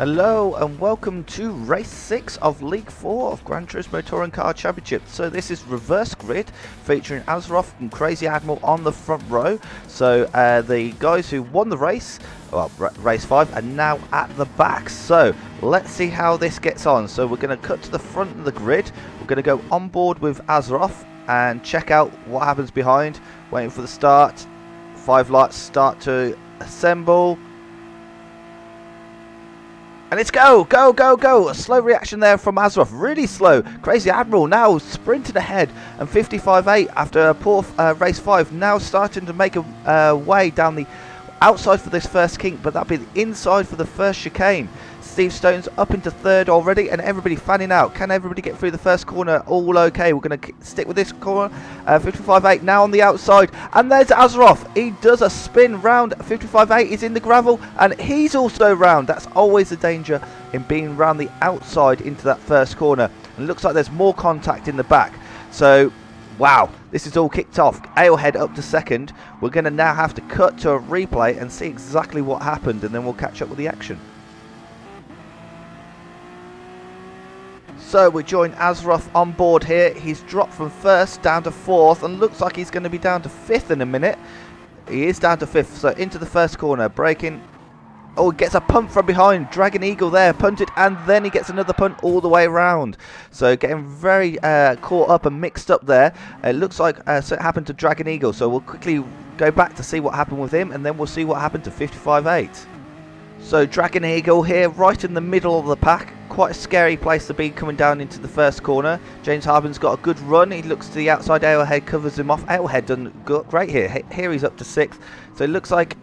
Hello and welcome to race 6 of League 4 of Gran Turismo Touring Car Championship. So this is reverse grid featuring Azeroth and Crazy Admiral on the front row. So the guys who won the race, well, race 5, are now at the back. So let's see how this gets on. So we're going to cut to the front of the grid. We're going to go on board with Azeroth and check out what happens behind. Waiting for the start. 5 lights start to assemble. And it's go, go, go, go. A slow reaction there from Azeroth. Really slow. Crazy Admiral now sprinting ahead. And 55.8 after a poor race 5. Now starting to make a way down the outside for this first kink. But that'll be the inside for the first chicane. Steve Stone's up into third already. And everybody fanning out. Can everybody get through the first corner? All okay. We're going to stick with this corner. 55.8 now on the outside. And there's Azeroth. He does a spin round. 55.8 is in the gravel. And he's also round. That's always the danger in being round the outside into that first corner. And it looks like there's more contact in the back. So, wow. This is all kicked off. Alehead up to second. We're going to now have to cut to a replay and see exactly what happened. And then we'll catch up with the action. So we join Azeroth on board here. He's dropped from first down to fourth and looks like he's going to be down to fifth in a minute. He is down to fifth, so into the first corner, braking. Oh, he gets a punt from behind. Dragon Eagle there, punted, and then he gets another punt all the way around. So getting very caught up and mixed up there. It looks like so it happened to Dragon Eagle, so we'll quickly go back to see what happened with him, and then we'll see what happened to 55.8. So Dragon Eagle here, right in the middle of the pack. Quite a scary place to be coming down into the first corner. James Harbin's got a good run. He looks to the outside. Alehead covers him off. Alehead done great here. Here he's up to sixth. So it looks like,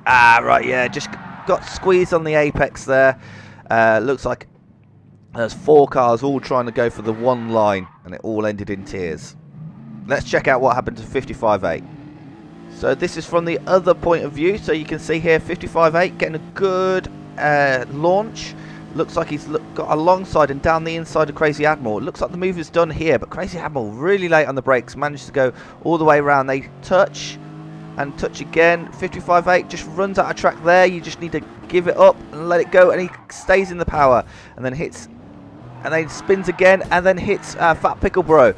just got squeezed on the apex there. Looks like there's 4 cars all trying to go for the one line, and it all ended in tears. Let's check out what happened to 55.8. So this is from the other point of view. So you can see here 55.8 getting a good launch. Looks like he's got alongside and down the inside of Crazy Admiral. It looks like the move is done here, but Crazy Admiral really late on the brakes, managed to go all the way around. They touch and touch again. 55.8 just runs out of track there. You just need to give it up and let it go, and he stays in the power and then hits, and then spins again and then hits Fat Pickle Bro.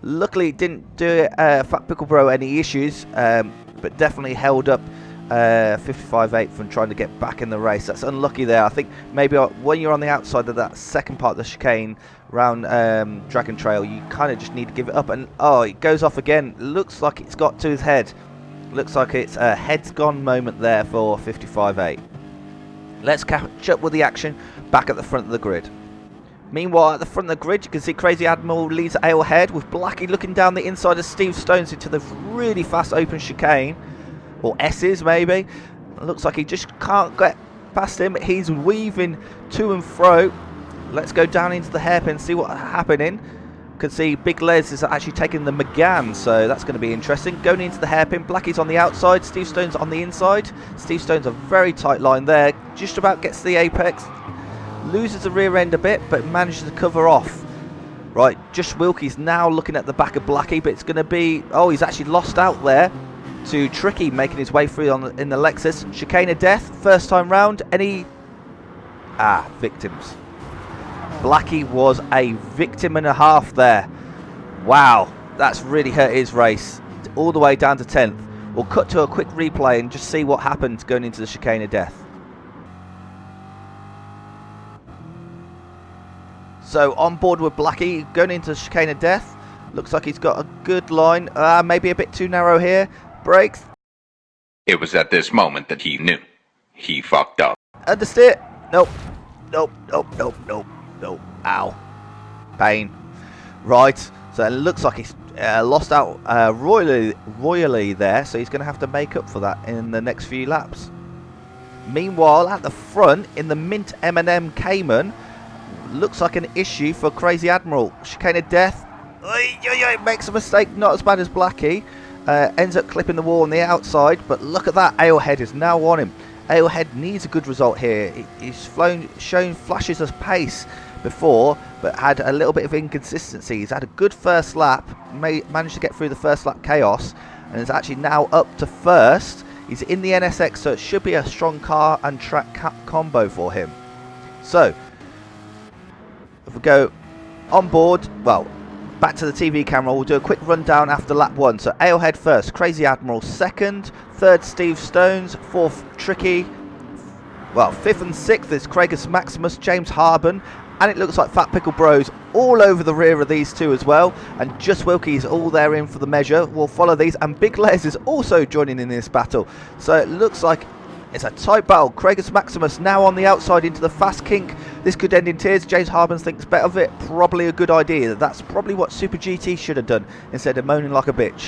Luckily it didn't do Fat Pickle Bro any issues, but definitely held up 55.8 from trying to get back in the race. That's unlucky there. I think maybe when you're on the outside of that second part of the chicane round Dragon Trail, you kind of just need to give it up. And oh, it goes off again. Looks like it's got to his head. Looks like it's a head's gone moment there for 55.8. Let's catch up with the action back at the front of the grid. Meanwhile, at the front of the grid, you can see Crazy Admiral leads Alehead with Blackie looking down the inside of Steve Stones into the really fast open chicane. Or S's maybe. Looks like he just can't get past him. He's weaving to and fro. Let's go down into the hairpin, see what's happening. Can see Big Les is actually taking the McGann, so that's going to be interesting. Going into the hairpin, Blackie's on the outside, Steve Stone's on the inside. Steve Stone's a very tight line there. Just about gets to the apex. Loses the rear end a bit, but manages to cover off. Right, Josh Wilkie's now looking at the back of Blackie, but it's going to be... Oh, he's actually lost out there to Tricky, making his way through in the Lexus. Chicane of death, first time round. Any... victims. Blackie was a victim and a half there. Wow, that's really hurt his race. All the way down to 10th. We'll cut to a quick replay and just see what happened going into the chicane of death. So on board with Blackie, going into the chicane of death. Looks like he's got a good line. Maybe a bit too narrow here. Brakes. It was at this moment that he knew. He fucked up. Understeer. Nope. Nope. Nope. Nope. Nope. Nope. Ow. Pain. Right. So it looks like he's lost out royally there. So he's going to have to make up for that in the next few laps. Meanwhile, at the front, in the Mint M&M Cayman, looks like an issue for Crazy Admiral. Chicane of death. Makes a mistake. Not as bad as Blackie. Ends up clipping the wall on the outside, but look at that. Alehead is now on him. Alehead needs a good result here. He's shown flashes of pace before, but had a little bit of inconsistency. He's had a good first lap, managed to get through the first lap chaos, and is actually now up to first. He's in the NSX, so it should be a strong car and track combo for him. So, if we go on board, well, back to the TV camera, we'll do a quick rundown after lap 1. So, Ale-Head first, Crazy Admiral second, third Steve Stones, fourth Tricky, well, fifth and sixth is Craigus Maximus, James Harben, and it looks like Fat Pickle Bros all over the rear of these two as well, and Just Wilkie's all there in for the measure. We'll follow these, and Big Les is also joining in this battle. So it looks like it's a tight battle. Craigus Maximus now on the outside into the fast kink. This could end in tears. James Harben thinks better of it. Probably a good idea. That's probably what Super GT should have done instead of moaning like a bitch.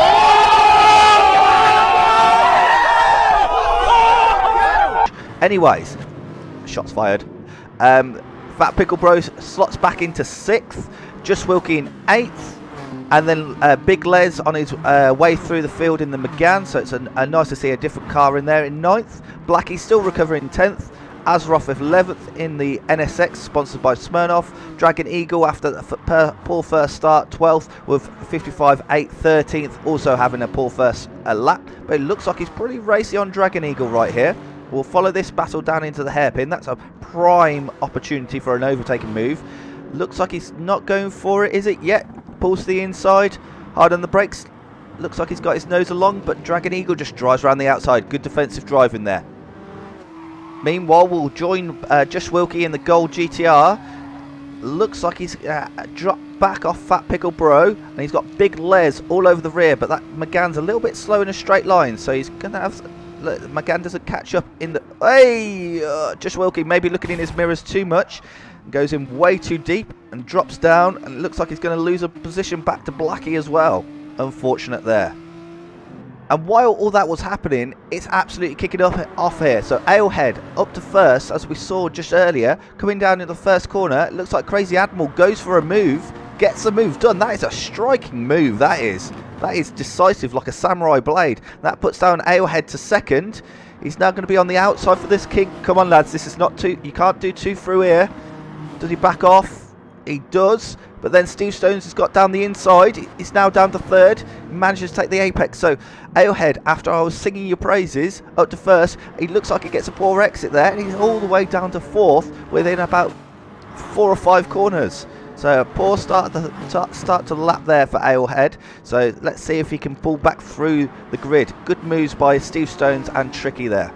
Anyways, shots fired. Fat Pickle Bros slots back into 6th, Just Wilkie in 8th, and then Big Les on his way through the field in the McGann, so it's nice to see a different car in there in 9th. Blackie still recovering 10th, Azroff 11th in the NSX sponsored by Smirnoff. Dragon Eagle after the poor first start 12th with 55.8, 13th, also having a poor first lap, but it looks like he's pretty racy on Dragon Eagle right here. We'll follow this battle down into the hairpin. That's a prime opportunity for an overtaking move. Looks like he's not going for it, is it? Yet. Pulls to the inside. Hard on the brakes. Looks like he's got his nose along, but Dragon Eagle just drives around the outside. Good defensive driving there. Meanwhile, we'll join Just Wilkie in the gold GTR. Looks like he's dropped back off Fat Pickle Bro, and he's got Big Les all over the rear, but that McGann's a little bit slow in a straight line, so he's going to have... McGann doesn't catch up in the... Hey! Just Wilkie maybe looking in his mirrors too much. Goes in way too deep and drops down. And it looks like he's going to lose a position back to Blackie as well. Unfortunate there. And while all that was happening, it's absolutely kicking off here. So Ale-Head up to first, as we saw just earlier. Coming down in the first corner. It looks like Crazy Admiral goes for a move. Gets the move done. That is a striking move, that is. That is decisive like a samurai blade. That puts down Ale-Head to second. He's now going to be on the outside for this kick. Come on, lads. This is not too... You can't do two through here. Does he back off? He does. But then Steve Stones has got down the inside. He's now down to third. He manages to take the apex. So Ale-Head, after I was singing your praises, up to first. He looks like he gets a poor exit there. And he's all the way down to fourth within about 4 or 5 corners. So a poor start to the lap there for Ale-Head. So let's see if he can pull back through the grid. Good moves by Steve Stones and Tricky there.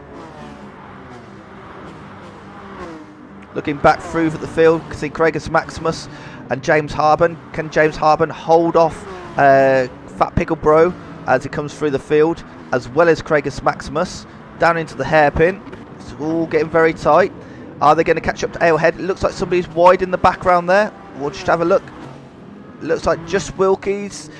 Looking back through the field, see Craigus Maximus and James Harben. Can James Harben hold off Fat Pickle Bro as he comes through the field, as well as Craigus Maximus down into the hairpin? It's all getting very tight. Are they going to catch up to Ale-Head? It looks like somebody's wide in the background there. We'll just have a look. It looks like Just Wilkie's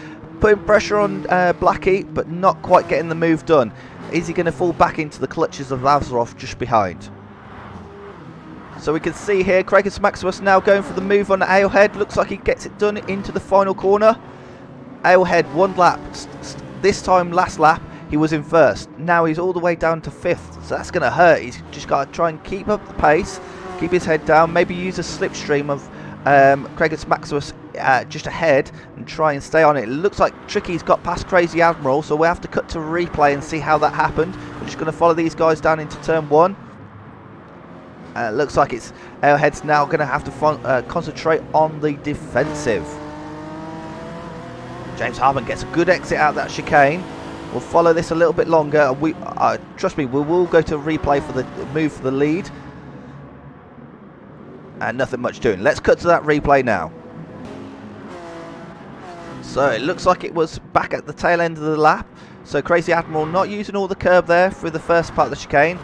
putting pressure on Blackie, but not quite getting the move done. Is he going to fall back into the clutches of Lazaroff just behind? So we can see here, Craigus Maximus now going for the move on Ale-Head. Looks like he gets it done into the final corner. Ale-Head, 1 lap. This time, last lap, he was in first. Now he's all the way down to 5th. So that's going to hurt. He's just got to try and keep up the pace, keep his head down, maybe use a slipstream of Craigus Maximus just ahead and try and stay on it. It looks like Tricky's got past Crazy Admiral, so we have to cut to replay and see how that happened. We're just going to follow these guys down into turn 1. Looks like it's Ale-Head's now going to have to concentrate on the defensive. James Harben gets a good exit out of that chicane. We'll follow this a little bit longer. We trust me, we will go to replay for the move for the lead. And nothing much doing. Let's cut to that replay now. So it looks like it was back at the tail end of the lap. So Crazy Admiral not using all the curb there through the first part of the chicane.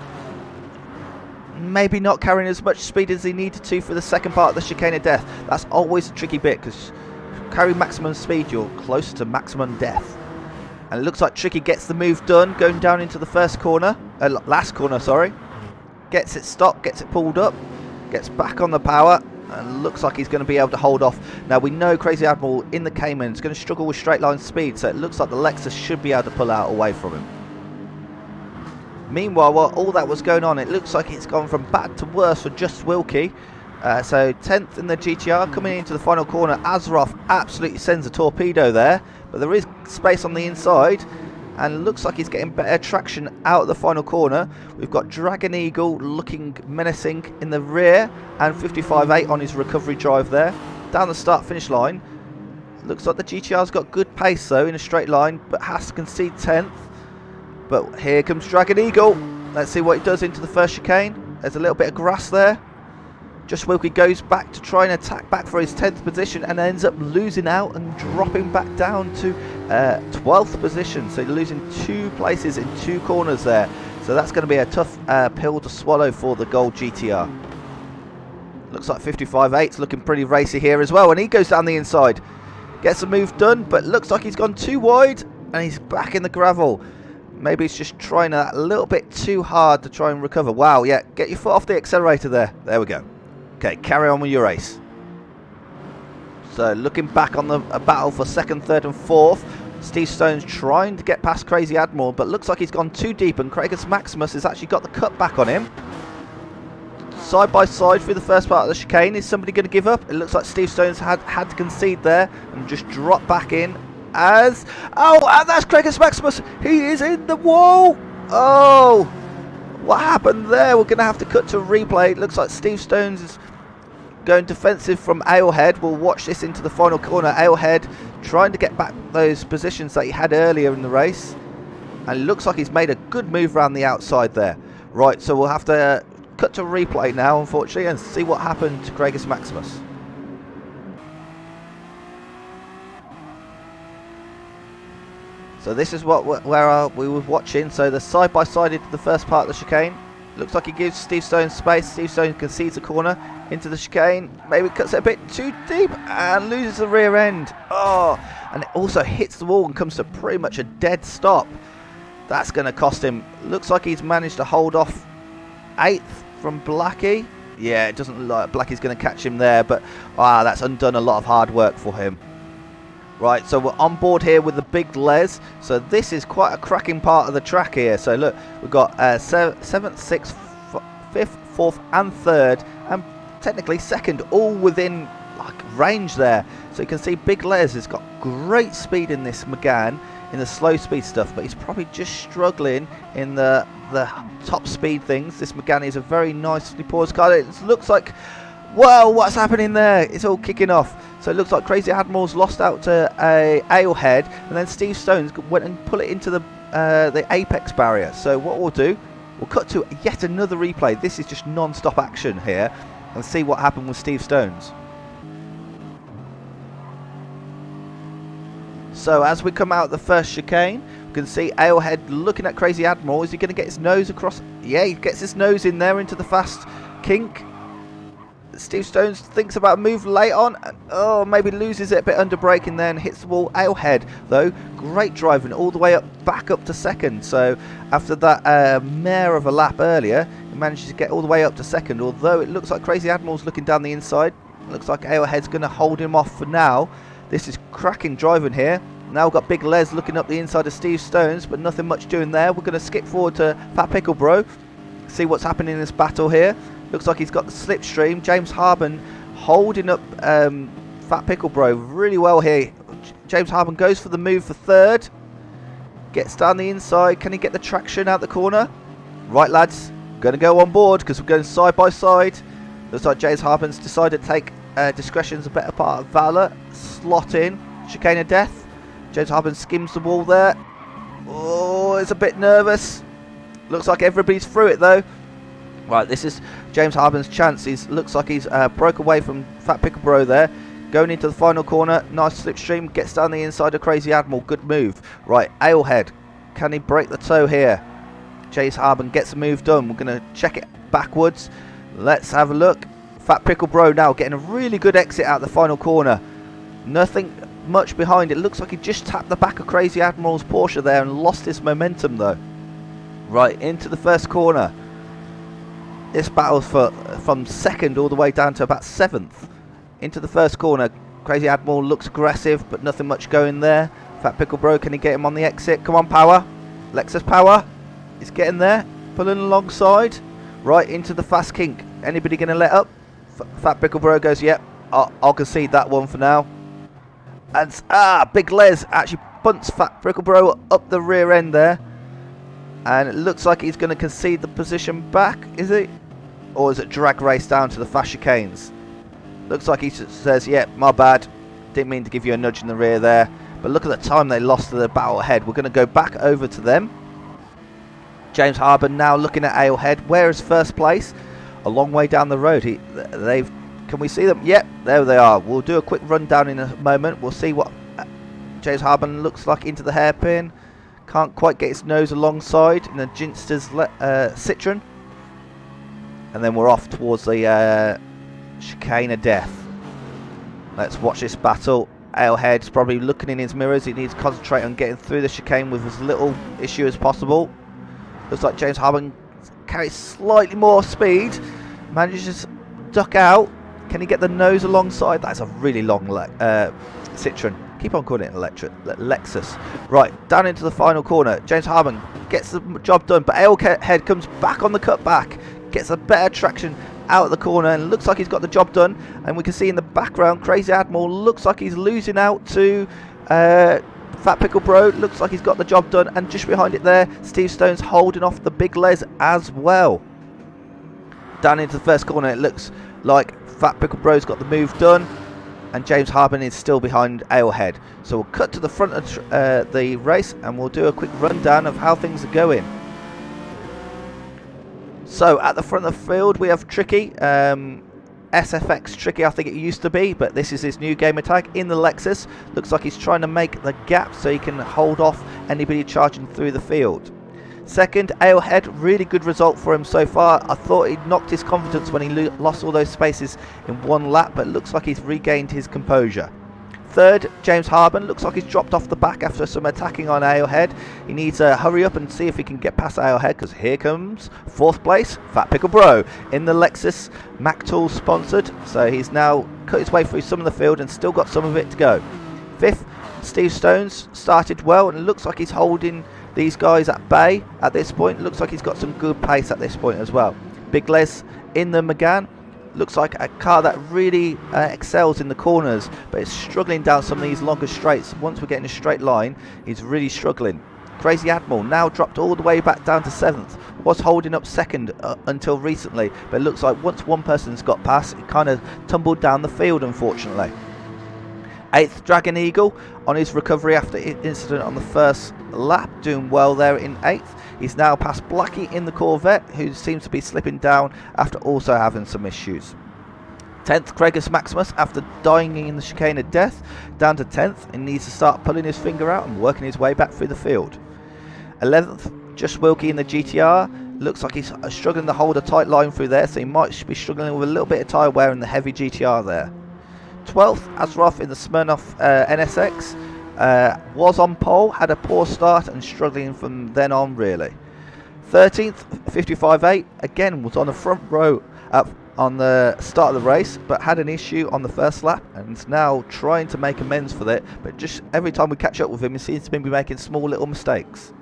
Maybe not carrying as much speed as he needed to for the second part of the chicane of death. That's always a tricky bit, because carrying maximum speed, you're close to maximum death. And it looks like Tricky gets the move done, going down into the first corner, last corner, sorry. Gets it stopped, gets it pulled up, gets back on the power, and looks like he's going to be able to hold off. Now we know Crazy Admiral in the Cayman is going to struggle with straight line speed, so it looks like the Lexus should be able to pull out away from him. Meanwhile, while all that was going on, it looks like it's gone from bad to worse for Just Wilkie. So 10th in the GTR, coming into the final corner. Azroff absolutely sends a torpedo there, but there is space on the inside. and looks like he's getting better traction out of the final corner. We've got Dragon Eagle looking menacing in the rear, and 55.8 on his recovery drive there. Down the start-finish line, looks like the GTR's got good pace though in a straight line, but has to concede 10th. But here comes Dragon Eagle. Let's see what he does into the first chicane. There's a little bit of grass there. Just Wilkie goes back to try and attack back for his 10th position and ends up losing out and dropping back down to 12th position. So losing 2 places in 2 corners there. So that's going to be a tough pill to swallow for the gold GTR. Looks like 55.8's looking pretty racy here as well. And he goes down the inside. Gets a move done, but looks like he's gone too wide and he's back in the gravel. Maybe he's just trying that a little bit too hard to try and recover. Wow, yeah, get your foot off the accelerator there. There we go. Okay, carry on with your race. So looking back on the battle for 2nd, 3rd and 4th, Steve Stone's trying to get past Crazy Admiral, but looks like he's gone too deep, and Craigus Maximus has actually got the cut back on him. Side by side through the first part of the chicane. Is somebody going to give up? It looks like Steve Stone's had to concede there and just drop back in as... Oh, and that's Craigus Maximus. He is in the wall. Oh, what happened there? We're going to have to cut to a replay. It looks like Steve Stone's is going defensive from Alehead. We'll watch this into the final corner. Alehead trying to get back those positions that he had earlier in the race. And it looks like he's made a good move around the outside there. Right, so we'll have to cut to replay now, unfortunately, and see what happened to Craigus Maximus. So this is what where we were watching. So the side by side into the first part of the chicane. Looks like he gives Steve Stone space. Steve Stone concedes the corner into the chicane. Maybe cuts it a bit too deep and loses the rear end. Oh, and it also hits the wall and comes to pretty much a dead stop. That's going to cost him. Looks like he's managed to hold off 8th from Blackie. Yeah, it doesn't look like Blackie's going to catch him there, but that's undone a lot of hard work for him. Right, so we're on board here with the big Les. So this is quite a cracking part of the track here. So look, we've got 7th, 6th, 5th, 4th and 3rd, and technically 2nd, all within like range there. So you can see Big Les has got great speed in this Megane, in the slow speed stuff, but he's probably just struggling in the top speed things. This Megane is a very nicely poised car. It looks like, well, what's happening there? It's all kicking off. So it looks like Crazy Admiral's lost out to a Alehead, and then Steve Stones went and pull it into the apex barrier. So what we'll do, we'll cut to yet another replay. This is just non-stop action here, and see what happened with Steve Stones. So as we come out the first chicane, we can see Alehead looking at Crazy Admiral. Is he going to get his nose across? Yeah, he gets his nose in there into the fast kink. Steve Stones thinks about a move late on. Oh, maybe loses it a bit under braking there and hits the wall. Alehead, though, great driving all the way up, back up to 2nd. So after that mare of a lap earlier, he manages to get all the way up to 2nd. Although it looks like Crazy Admiral's looking down the inside. Looks like Alehead's going to hold him off for now. This is cracking driving here. Now we've got Big Les looking up the inside of Steve Stones, but nothing much doing there. We're going to skip forward to Fat Pickle Bro, see what's happening in this battle here. Looks like he's got the slipstream. James Harben holding up Fat Pickle Bro really well here. James Harben goes for the move for 3rd. Gets down the inside. Can he get the traction out the corner? Right, lads. Going to go on board because we're going side by side. Looks like James Harben's decided to take discretion's a better part of valor. Slot in. Chicane of death. James Harben skims the wall there. Oh, it's a bit nervous. Looks like everybody's through it though. Right, this is James Harben's chance. Looks like he's broke away from Fat Pickle Bro there. Going into the final corner. Nice slipstream. Gets down the inside of Crazy Admiral. Good move. Right, Alehead. Can he break the toe here? James Harben gets a move done. We're going to check it backwards. Let's have a look. Fat Pickle Bro now getting a really good exit out the final corner. Nothing much behind. It looks like he just tapped the back of Crazy Admiral's Porsche there and lost his momentum though. Right, into the first corner. This battle's from 2nd all the way down to about 7th. Into the first corner. Crazy Admiral looks aggressive, but nothing much going there. Fat Pickle Bro, can he get him on the exit? Come on, Power. Lexus Power. He's getting there. Pulling alongside. Right into the fast kink. Anybody going to let up? Fat Pickle Bro goes, yep, I'll concede that one for now. And Big Les actually punts Fat Pickle Bro up the rear end there. And it looks like he's going to concede the position back, is he? Or is it drag race down to the fast chicanes? Looks like he says, yeah, my bad. Didn't mean to give you a nudge in the rear there. But look at the time they lost to the battle ahead. We're going to go back over to them. James Harburn now looking at Alehead. Where is first place? A long way down the road. Can we see them? Yep, there they are. We'll do a quick rundown in a moment. We'll see what James Harburn looks like into the hairpin. Can't quite get his nose alongside in the Ginster's Citroen. And then we're off towards the chicane of death. Let's watch this battle. Alehead's probably looking in his mirrors. He needs to concentrate on getting through the chicane with as little issue as possible. Looks like James Harburn carries slightly more speed. Manages to duck out. Can he get the nose alongside? That's a really long Citroen. Keep on calling it an Lexus. Right, down into the final corner. James Harburn gets the job done, but Alehead comes back on the cutback. Gets a better traction out of the corner and looks like he's got the job done. And we can see in the background, Crazy Admiral looks like he's losing out to Fat Pickle Bro. Looks like he's got the job done. And just behind it there, Steve Stone's holding off the Big Les as well. Down into the first corner, it looks like Fat Pickle Bro's got the move done. And James Harburn is still behind Alehead. So we'll cut to the front of the race and we'll do a quick rundown of how things are going. So at the front of the field we have Tricky, SFX Tricky I think it used to be, but this is his new gamer tag in the Lexus. Looks like he's trying to make the gap so he can hold off anybody charging through the field. Second, Alehead, really good result for him so far. I thought he'd knocked his confidence when he lost all those spaces in one lap, but looks like he's regained his composure. Third, James Harburn, looks like he's dropped off the back after some attacking on Alehead. He needs to hurry up and see if he can get past Alehead, because here comes fourth place, Fat Pickle Bro, in the Lexus Mac Tools sponsored. So he's now cut his way through some of the field and still got some of it to go. Fifth, Steve Stones started well and it looks like he's holding these guys at bay at this point. Looks like he's got some good pace at this point as well. Big Les in the Megane. Looks like a car that really excels in the corners, but it's struggling down some of these longer straights. Once we get in a straight line, he's really struggling. Crazy Admiral now dropped all the way back down to 7th. Was holding up second until recently, but it looks like once one person's got past, it kind of tumbled down the field, unfortunately. 8th, Dragon Eagle on his recovery after incident on the first lap, doing well there in 8th. He's now past Blackie in the Corvette, who seems to be slipping down after also having some issues. 10th, Craigus Maximus, after dying in the chicane of death, down to 10th and needs to start pulling his finger out and working his way back through the field. 11th, Just Wilkie in the GTR. Looks like he's struggling to hold a tight line through there, so he might be struggling with a little bit of tyre wear in the heavy GTR there. 12th, Azroth in the Smirnoff NSX. Was on pole, had a poor start and struggling from then on really. 13th, 55.8, again was on the front row on the start of the race, but had an issue on the first lap and is now trying to make amends for that, but just every time we catch up with him he seems to be making small little mistakes.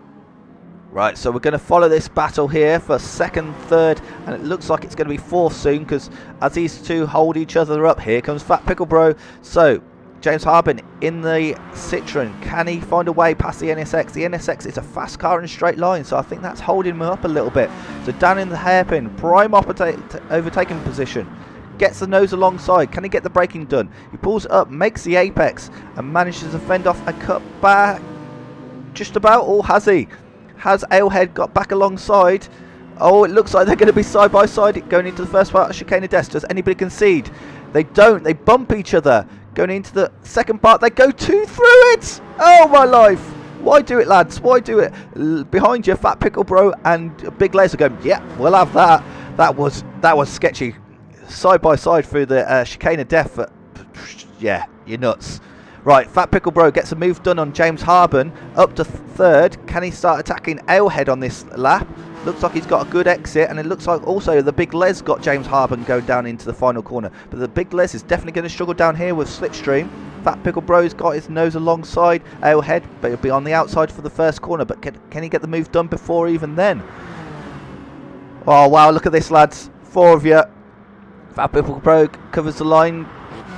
Right, so we're going to follow this battle here for second, third, and it looks like it's going to be fourth soon, because as these two hold each other up, here comes Fat Pickle Bro. So James Harburn in the Citroen, can he find a way past the NSX? The NSX is a fast car in a straight line, so I think that's holding him up a little bit. So down in the hairpin, prime overtaking position, gets the nose alongside. Can he get the braking done? He pulls it up, makes the apex, and manages to fend off a cut back. Just about, or has he? Has Alehead got back alongside? Oh, it looks like they're going to be side by side going into the first part of Chicane of Death. Does anybody concede? They don't. They bump each other. Going into the second part, they go two through it. Oh my life! Why do it, lads? Why do it? Behind you, Fat Pickle Bro and Big Les are going, yeah, we'll have that. That was sketchy. Side by side through the Chicane of Death. Yeah, you're nuts. Right, Fat Pickle Bro gets a move done on James Harburn, up to third. Can he start attacking Alehead on this lap? Looks like he's got a good exit, and it looks like also the Big Les got James Harburn going down into the final corner. But the Big Les is definitely going to struggle down here with Slipstream. Fat Pickle Bro's got his nose alongside Alehead, but he'll be on the outside for the first corner. But can he get the move done before even then? Oh, wow, look at this, lads. 4 of you. Fat Pickle Bro covers the line.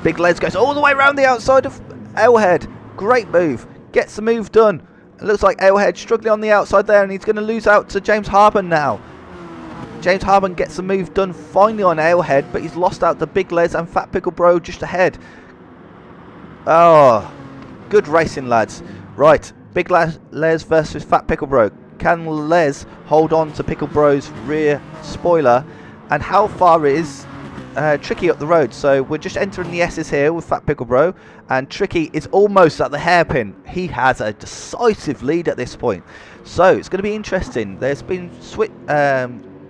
Big Les goes all the way around the outside of Alehead, great move. Gets the move done. It looks like Alehead struggling on the outside there, and he's going to lose out to James Harben now. James Harben gets the move done finally on Alehead, but he's lost out to Big Les and Fat Pickle Bro just ahead. Oh, good racing, lads. Right, Big Les versus Fat Pickle Bro. Can Les hold on to Pickle Bro's rear spoiler? And how far is Tricky up the road? So we're just entering the S's here with Fat Pickle Bro, and Tricky is almost at the hairpin. He has a decisive lead at this point. So it's going to be interesting. There's been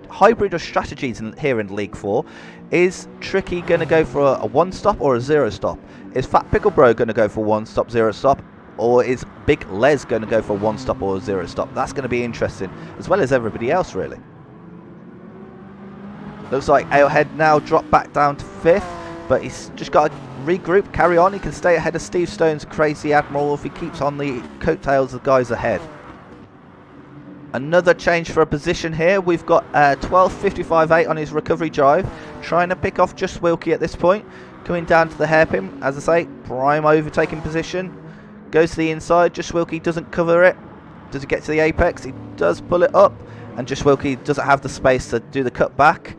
hybrid of strategies here in League 4. Is Tricky going to go for a one-stop or a zero-stop? Is Fat Pickle Bro going to go for one-stop, zero-stop? Or is Big Les going to go for one-stop or a zero-stop? That's going to be interesting, as well as everybody else, really. Looks like Alehead now dropped back down to 5th, but he's just got to regroup, carry on. He can stay ahead of Steve Stone's Crazy Admiral if he keeps on the coattails of the guys ahead. Another change for a position here. We've got 12.55.8 on his recovery drive, trying to pick off Just Wilkie at this point. Coming down to the hairpin, as I say, prime overtaking position. Goes to the inside, Just Wilkie doesn't cover it. Does he get to the apex? He does pull it up, and Just Wilkie doesn't have the space to do the cut back.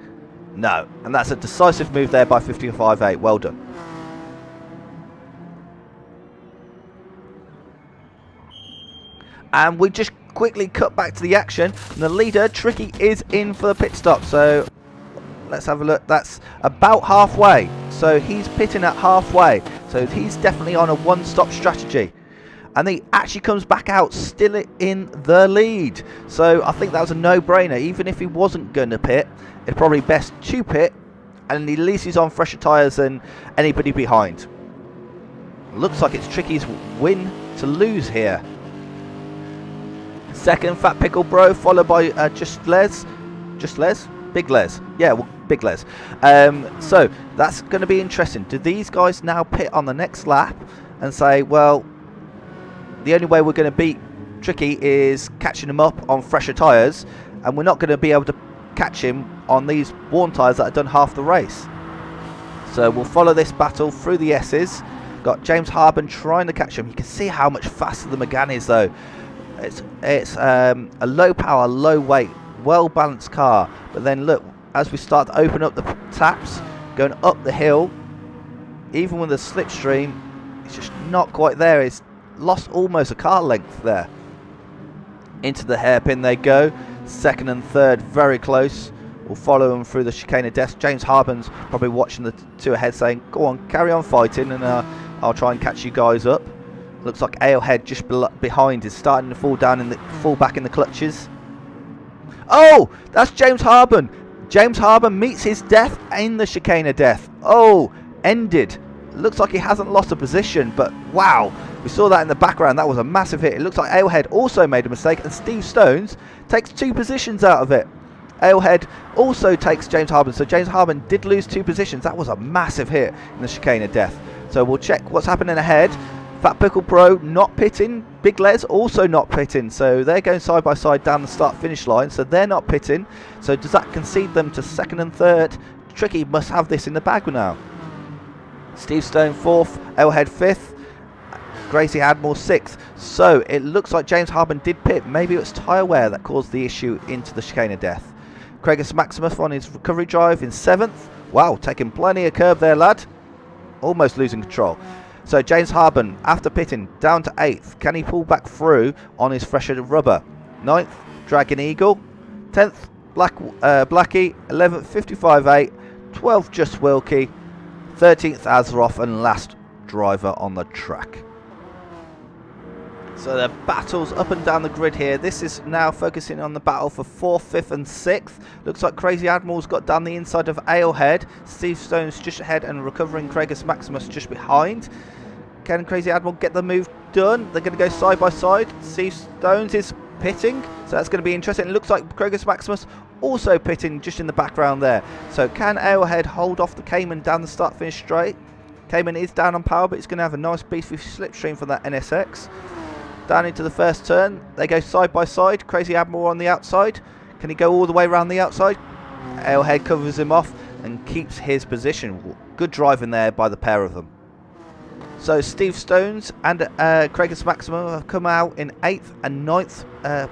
No, and that's a decisive move there by 55.8. Well done. And we just quickly cut back to the action, and the leader, Tricky, is in for the pit stop. So let's have a look. That's about halfway. So he's pitting at halfway. So he's definitely on a one-stop strategy. And he actually comes back out still in the lead. So I think that was a no-brainer. Even if he wasn't going to pit, it's probably best to pit, and at least he's on fresher tyres than anybody behind. Looks like it's Tricky's win to lose here. Second, Fat Pickle Bro, followed by Just Les. Just Les? Big Les. Yeah, well, Big Les. So that's going to be interesting. Do these guys now pit on the next lap and say, well, the only way we're going to beat Tricky is catching him up on fresher tyres, and we're not going to be able to catch him on these worn tyres that have done half the race. So we'll follow this battle through the S's. Got James Harben trying to catch him. You can see how much faster the Megane is, though. It's a low power, low weight, well balanced car. But then look, as we start to open up the taps, going up the hill, even with the slipstream, it's just not quite there. It's lost almost a car length there. Into the hairpin they go. Second and third very close. We'll follow them through the chicane of death. James Harben's probably watching the two ahead saying, go on, carry on fighting, and I'll try and catch you guys up. Looks like Alehead just behind is starting to fall back in the clutches. Oh, that's James Harben. James Harben meets his death in the chicane of death. Oh, ended. Looks like he hasn't lost a position, but wow, we saw that in the background. That was a massive hit. It looks like Alehead also made a mistake, and Steve Stones takes 2 positions out of it. Alehead also takes James Harben, so James Harben did lose 2 positions. That was a massive hit in the chicane of death. So we'll check what's happening ahead. Fat Pickle Pro not pitting. Big Les also not pitting. So they're going side by side down the start-finish line. So they're not pitting. So does that concede them to second and third? Tricky must have this in the bag now. Steve Stone 4th. Alehead 5th. Crazy Admiral 6th. So it looks like James Harben did pit. Maybe it was tyre wear that caused the issue into the chicane of death. Craigus Maximus on his recovery drive in 7th. Wow, taking plenty of curb there, lad. Almost losing control. So James Harben, after pitting, down to 8th. Can he pull back through on his fresher rubber? 9th, Dragon Eagle. 10th, Blackie. 11th, 55.8. 12th, Just Wilkie. 13th, Azeroth. And last driver on the track. So the battles up and down the grid here. This is now focusing on the battle for 4th, 5th and 6th. Looks like Crazy Admiral's got down the inside of Alehead. Steve Stone's just ahead and recovering Craigus Maximus just behind. Can Crazy Admiral get the move done? They're going to go side by side. Steve Stones is pitting, so that's going to be interesting. It looks like Craigus Maximus also pitting just in the background there. So can Alehead hold off the Cayman down the start-finish straight? Cayman is down on power, but it's going to have a nice beefy slipstream from that NSX. Down into the first turn, they go side by side. Crazy Admiral on the outside. Can he go all the way around the outside? Alehead covers him off and keeps his position. Good driving there by the pair of them. So Steve Stones and Craigus Maximo have come out in 8th and 9th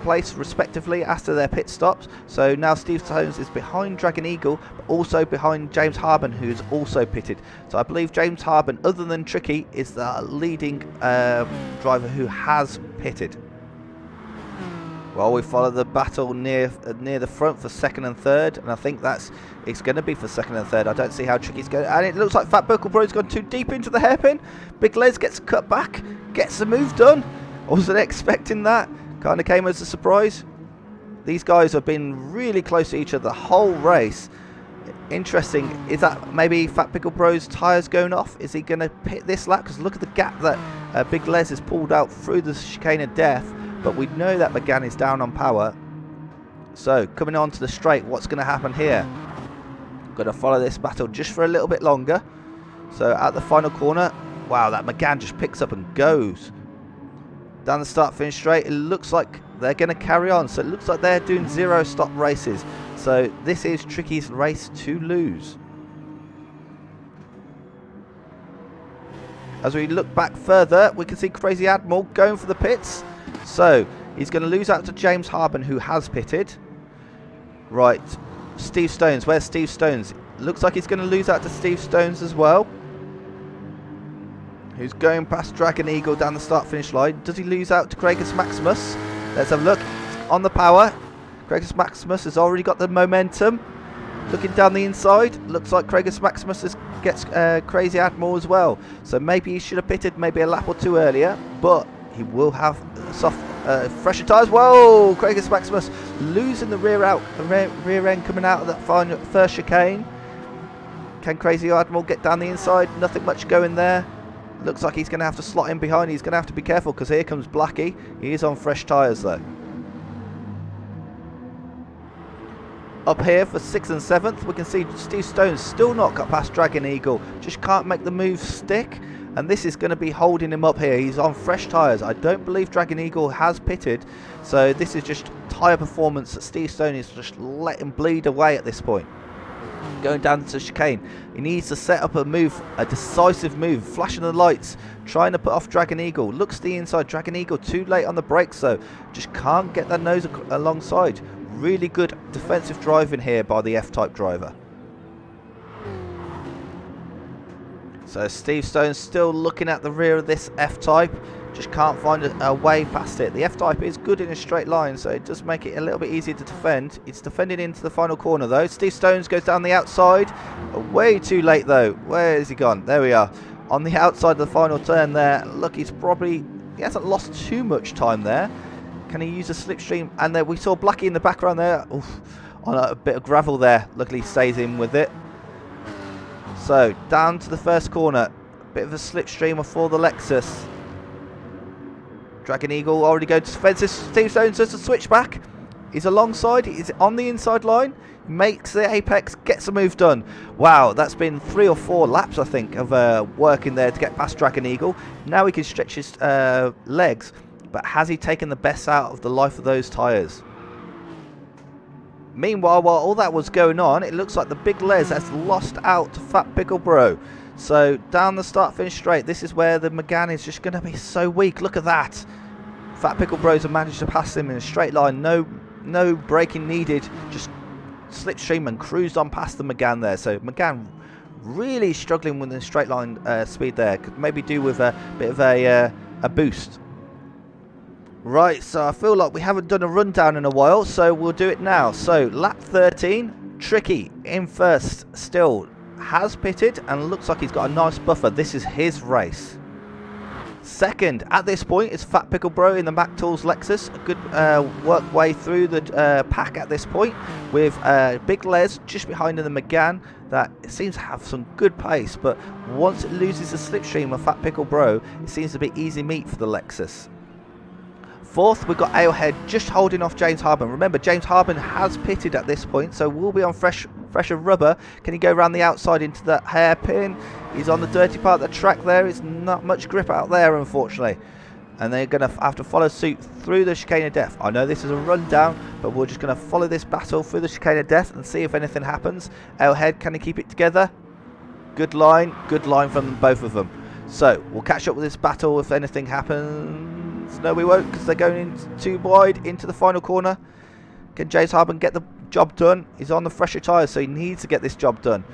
place respectively after their pit stops. So now Steve Stones is behind Dragon Eagle, but also behind James Harben, who's also pitted. So I believe James Harben, other than Tricky, is the leading driver who has pitted. Well, we follow the battle near the front for 2nd and 3rd, and I think it's going to be for 2nd and 3rd. I don't see how Tricky's going, and it looks like Fat Buckle Bro's gone too deep into the hairpin. Big Les gets cut back, gets the move done. I wasn't expecting that. Kind of came as a surprise. These guys have been really close to each other the whole race. Interesting. Is that maybe Fat Pickle Bro's tyres going off? Is he going to pit this lap? Because look at the gap that Big Les has pulled out through the chicane of death. But we know that McGann is down on power. So coming on to the straight, what's going to happen here? Going to follow this battle just for a little bit longer. So at the final corner, wow, that McGann just picks up and goes down the start finish straight. It looks like they're going to carry on. So it looks like they're doing 0 stop races. So this is Tricky's race to lose. As we look back further, we can see Crazy Admiral going for the pits. So he's going to lose out to James Harben, who has pitted. Right, Steve Stones. Where's Steve Stones? Looks like he's going to lose out to Steve Stones as well, who's going past Dragon Eagle down the start finish line. Does he lose out to Craigus Maximus? Let's have a look. On the power, Craigus Maximus has already got the momentum. Looking down the inside, looks like Craigus Maximus gets Crazy Admiral as well. So maybe he should have pitted maybe a lap or two earlier, but he will have soft, fresher tyres. Whoa! Craigus Maximus losing the rear end coming out of that first chicane. Can Crazy Admiral get down the inside? Nothing much going there. Looks like he's going to have to slot in behind. He's going to have to be careful because here comes Blackie. He is on fresh tyres though. Up here for 6th and 7th, we can see Steve Stones still not got past Dragon Eagle. Just can't make the move stick. And this is going to be holding him up here. He's on fresh tyres. I don't believe Dragon Eagle has pitted. So this is just tyre performance that Steve Stone is just letting bleed away at this point. Going down to chicane. He needs to set up a move, a decisive move. Flashing the lights. Trying to put off Dragon Eagle. Looks to the inside. Dragon Eagle too late on the brakes though. Just can't get that nose alongside. Really good defensive driving here by the F-Type driver. So Steve Stone's still looking at the rear of this F-Type. Just can't find a way past it. The F-Type is good in a straight line, so it does make it a little bit easier to defend. It's defending into the final corner though. Steve Stones goes down the outside. Way too late though. Where has he gone? There we are. On the outside of the final turn there. Look, he hasn't lost too much time there. Can he use a slipstream? And there we saw Blackie in the background there. Oof, on a bit of gravel there. Luckily stays in with it. So down to the first corner. Bit of a slipstream for the Lexus. Dragon Eagle already going to defensive. Steve Stones does a switchback. He's alongside. He's on the inside line. Makes the apex. Gets a move done. Wow, that's been 3 or 4 laps I think of working there to get past Dragon Eagle. Now he can stretch his legs. But has he taken the best out of the life of those tyres? Meanwhile, while all that was going on, it looks like the Big Les has lost out to Fat Pickle Bro. So down the start finish straight, this is where the McGann is just going to be so weak. Look at that. Fat Pickle Bros have managed to pass him in a straight line. No braking needed. Just slipstream and cruised on past the McGann there. So McGann really struggling with the straight line speed there. Could maybe do with a bit of a boost. Right, so I feel like we haven't done a rundown in a while, so we'll do it now. So lap 13, Tricky in first still. Has pitted and looks like he's got a nice buffer. This is his race. Second at this point is Fat Pickle Bro in the Mac Tools Lexus. A good work way through the pack at this point, with Big Les just behind in the McGann that seems to have some good pace, but once it loses the slipstream of Fat Pickle Bro, it seems to be easy meat for the Lexus. Fourth, we've got Alehead just holding off James Harben. Remember, James Harben has pitted at this point, so we'll be on fresher rubber. Can he go around the outside into that hairpin? He's on the dirty part of the track there. It's not much grip out there, unfortunately. And they're going to have to follow suit through the chicane of death. I know this is a rundown, but we're just going to follow this battle through the chicane of death and see if anything happens. Alehead, can he keep it together? Good line from both of them. So we'll catch up with this battle if anything happens. No, we won't, because they're going in too wide into the final corner. Can James Harden get the job done? He's on the fresher tyres, so he needs to get this job done.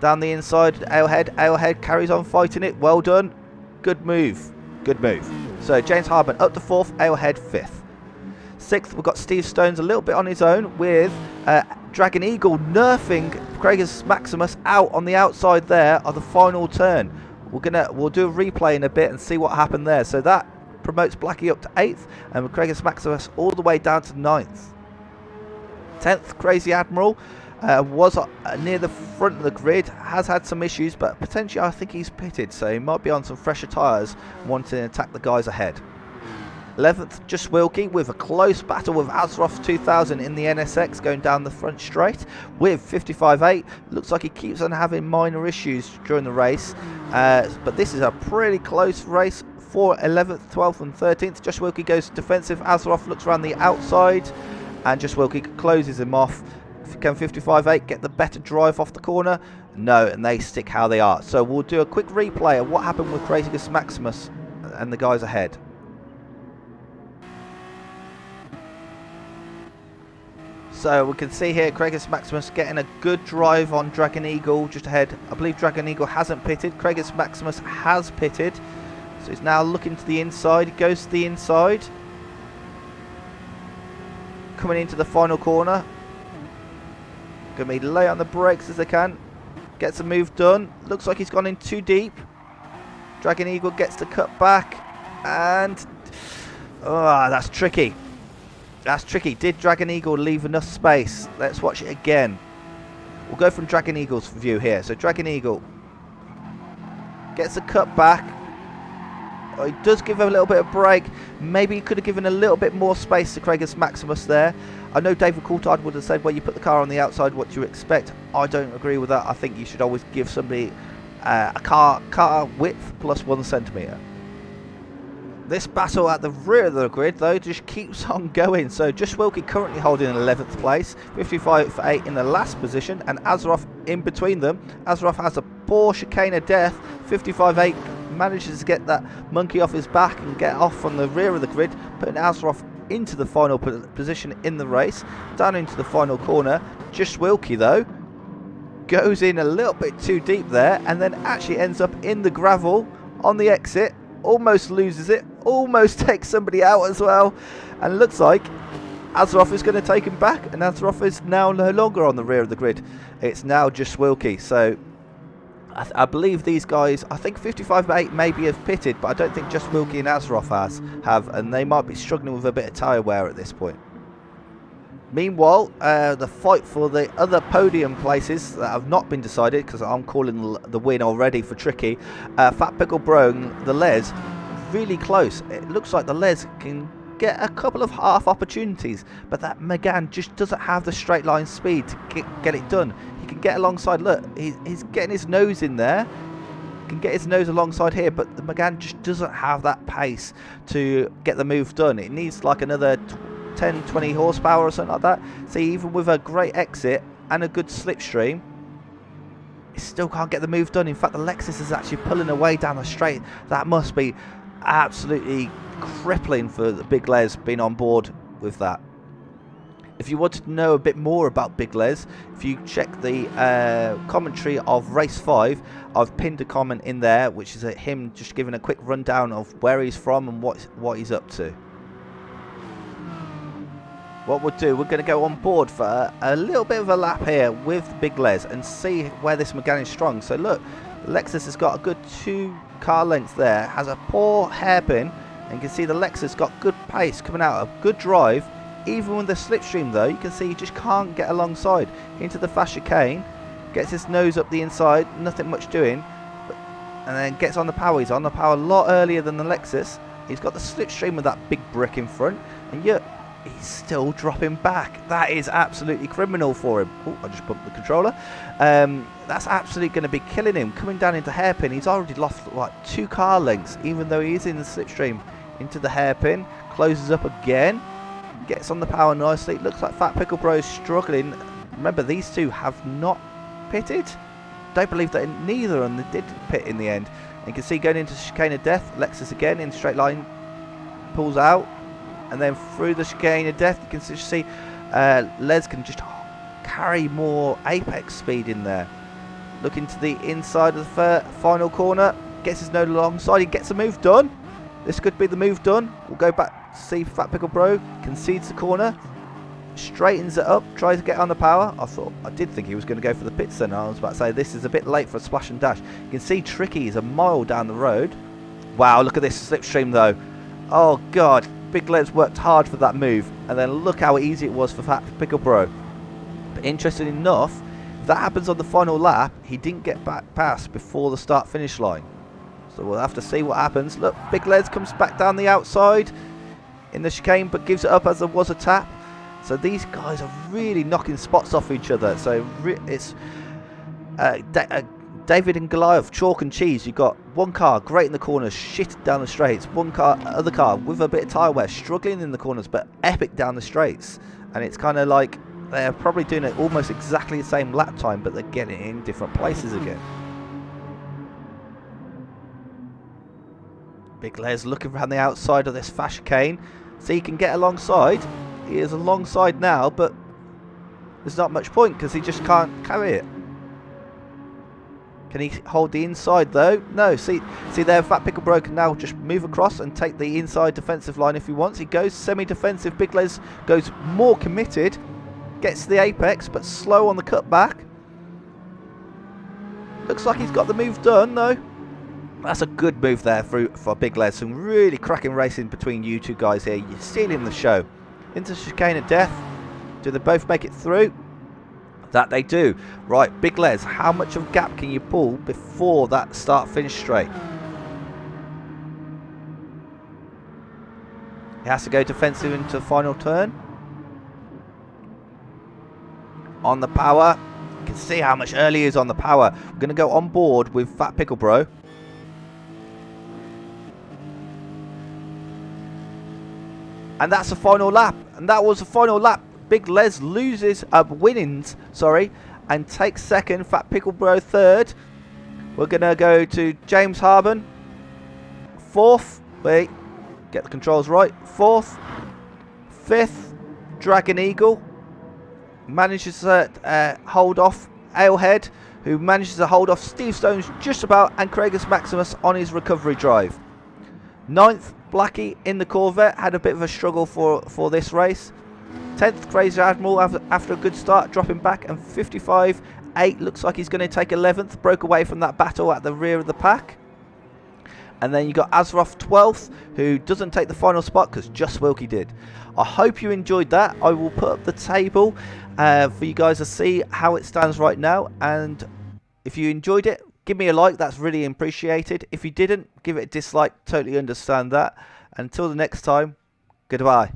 Down the inside, Alehead carries on fighting it. Well done. Good move. Good move. So James Harden up to 4th, Alehead 5th. 6th, we've got Steve Stones a little bit on his own with Dragon Eagle nerfing Craigus Maximus out on the outside there of the final turn. We'll do a replay in a bit and see what happened there. So that promotes Blackie up to 8th and Craigus Maximus all the way down to 9th. 10th, Crazy Admiral was near the front of the grid, has had some issues, but potentially I think he's pitted, so he might be on some fresher tyres wanting to attack the guys ahead. 11th, Just Wilkie with a close battle with Azeroth 2000 in the NSX going down the front straight with 55.8. Looks like he keeps on having minor issues during the race, but this is a pretty close race for 11th, 12th and 13th. Just Wilkie goes defensive, Azeroth looks around the outside and Just Wilkie closes him off. Can 55.8 get the better drive off the corner? No, and they stick how they are. So we'll do a quick replay of what happened with Craigus Maximus and the guys ahead. So we can see here Craigus Maximus getting a good drive on Dragon Eagle just ahead. I believe Dragon Eagle hasn't pitted. Craigus Maximus has pitted. So he's now looking to the inside. He goes to the inside. Coming into the final corner. Going to be lay on the brakes as they can. Gets a move done. Looks like he's gone in too deep. Dragon Eagle gets to cut back. And... oh, that's tricky. That's tricky. Did Dragon Eagle leave enough space? Let's watch it again. We'll go from Dragon Eagle's view here. So Dragon Eagle gets a cut back. Oh, he does give a little bit of break. Maybe he could have given a little bit more space to Craigus Maximus there. I know David Coulthard would have said, well, you put the car on the outside, what do you expect? I don't agree with that. I think you should always give somebody a car width plus 1 centimetre. This battle at the rear of the grid, though, just keeps on going. So Just Wilkie currently holding 11th place, 55.8 in the last position, and Azeroth in between them. Azeroth has a poor chicane of death. 55.8 manages to get that monkey off his back and get off from the rear of the grid, putting Azeroth into the final position in the race, down into the final corner. Just Wilkie, though, goes in a little bit too deep there, and then actually ends up in the gravel on the exit. Almost loses it, almost takes somebody out as well, and looks like Azeroth is going to take him back, and Azeroth is now no longer on the rear of the grid. It's now Just Wilkie. So I believe these guys, I think 55.8 maybe have pitted, but I don't think Just Wilkie and Azeroth have, and they might be struggling with a bit of tyre wear at this point. Meanwhile, the fight for the other podium places that have not been decided, because I'm calling the win already for Tricky. Fat Pickle Bro and the Les, really close. It looks like the Les can get a couple of half opportunities, but that Megane just doesn't have the straight line speed to get it done. He can get alongside, look, he's getting his nose in there. Can get his nose alongside here, but the Megane just doesn't have that pace to get the move done. It needs like another 10-20 horsepower or something like that. See, even with a great exit and a good slipstream, it still can't get the move done. In fact, the Lexus is actually pulling away down the straight. That must be absolutely crippling for the Big Les being on board with that. If you wanted to know a bit more about Big Les, if you check the commentary of Race 5, I've pinned a comment in there, which is him just giving a quick rundown of where he's from and what he's up to. What we'll do, we're going to go on board for a little bit of a lap here with Big Les and see where this Megane is strong. So look, Lexus has got a good 2 car lengths there, has a poor hairpin, and you can see the Lexus got good pace coming out, a good drive. Even with the slipstream though, you can see he just can't get alongside into the fast chicane, gets his nose up the inside, nothing much doing, and then gets on the power. He's on the power a lot earlier than the Lexus. He's got the slipstream with that big brick in front, and yet he's still dropping back. That is absolutely criminal for him. Oh, I just bumped the controller. That's absolutely going to be killing him. Coming down into hairpin, he's already lost like 2 car lengths, even though he is in the slipstream. Into the hairpin, closes up again, gets on the power nicely. It looks like Fat Pickle Bro is struggling. Remember, these two have not pitted. Don't believe that neither of them did pit in the end. And you can see going into chicane of death, Lexus again in straight line, pulls out, and then through the chicane of death, you can see Les can just carry more apex speed in there. Looking to the inside of the final corner, gets his nose alongside, he gets the move done. This could be the move done. We'll go back to see Fat Pickle Bro, concedes the corner, straightens it up, tries to get on the power. I did think he was going to go for the pits then. I was about to say this is a bit late for a splash and dash. You can see Tricky is a mile down the road. Wow, look at this slipstream though. Oh god, Big Les worked hard for that move, and then look how easy it was for Fat Pickle Bro. But interesting enough, if that happens on the final lap, he didn't get back past before the start finish line. So we'll have to see what happens. Look, Big Les comes back down the outside in the chicane, but gives it up as there was a tap. So these guys are really knocking spots off each other. So it's David and Goliath, chalk and cheese. You've got one car great in the corners, shit down the straights. One car, other car with a bit of tyre wear, struggling in the corners, but epic down the straights. And it's kind of like they're probably doing it almost exactly the same lap time, but they're getting it in different places again. Big Les looking around the outside of this fast chicane, so he can get alongside. He is alongside now, but there's not much point because he just can't carry it. Can he hold the inside though? No. See there, Fat Pickle Bro can now just move across and take the inside defensive line if he wants. He goes semi-defensive. Big Les goes more committed, gets to the apex, but slow on the cutback. Looks like he's got the move done though. That's a good move there for Big Les. Some really cracking racing between you two guys here. You're stealing the show. Into chicane of death. Do they both make it through? That they do. Right, Big Les, how much of a gap can you pull before that start-finish straight? He has to go defensive into the final turn. On the power. You can see how much early he is on the power. We're going to go on board with Fat Pickle Bro. And that's the final lap. And that was the final lap. Big Les loses, wins, and takes second. Fat Pickle Bro third. We're going to go to James Harben. Fourth. Wait. Get the controls right. Fourth. Fifth. Dragon Eagle. Manages to hold off Alehead, who manages to hold off Steve Stones just about, and Craigus Maximus on his recovery drive. Ninth, Blackie in the Corvette, had a bit of a struggle for this race. 10th, Crazy Admiral after a good start, dropping back, and 55.8 looks like he's going to take 11th, broke away from that battle at the rear of the pack. And then you got Azeroth 12th, who doesn't take the final spot because just Wilkie did. I hope you enjoyed that. I will put up the table for you guys to see how it stands right now, and if you enjoyed it, give me a like, that's really appreciated. If you didn't, give it a dislike, totally understand that. Until the next time, goodbye.